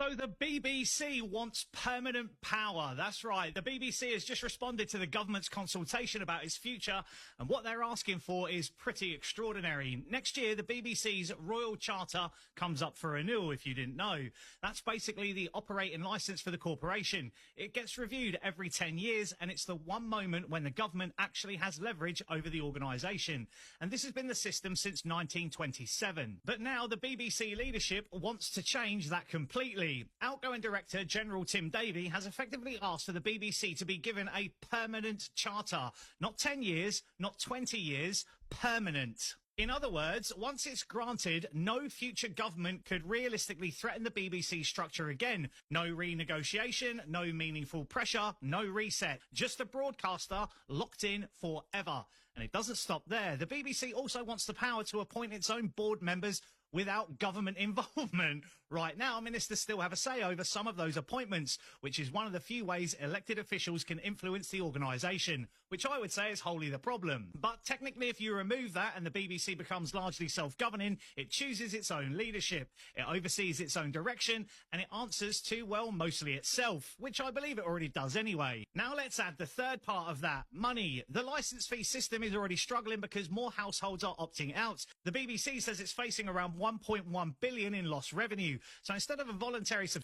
So the BBC wants permanent power. That's right. The BBC has just responded to the government's consultation about its future, and what they're asking for is pretty extraordinary. Next year, the BBC's Royal Charter comes up for renewal, if you didn't know. That's basically the operating licence for the corporation. It gets reviewed every 10 years, and it's the one moment when the government actually has leverage over the organisation. And this has been the system since 1927. But now the BBC leadership wants to change that completely. Outgoing Director General Tim Davie has effectively asked for the BBC to be given a permanent charter. Not 10 years, not 20 years, permanent. In other words, once it's granted, no future government could realistically threaten the BBC structure again. No renegotiation, no meaningful pressure, no reset. Just a broadcaster locked in forever. And it doesn't stop there. The BBC also wants the power to appoint its own board members without government involvement. Right now, ministers still have a say over some of those appointments, which is one of the few ways elected officials can influence the organisation, which I would say is wholly the problem. But technically, if you remove that and the BBC becomes largely self-governing, it chooses its own leadership, it oversees its own direction, and it answers to, well, mostly itself, which I believe it already does anyway. Now let's add the third part of that, money. The licence fee system is already struggling because more households are opting out. The BBC says it's facing around 1.1 billion in lost revenue. So instead of a voluntary subscription,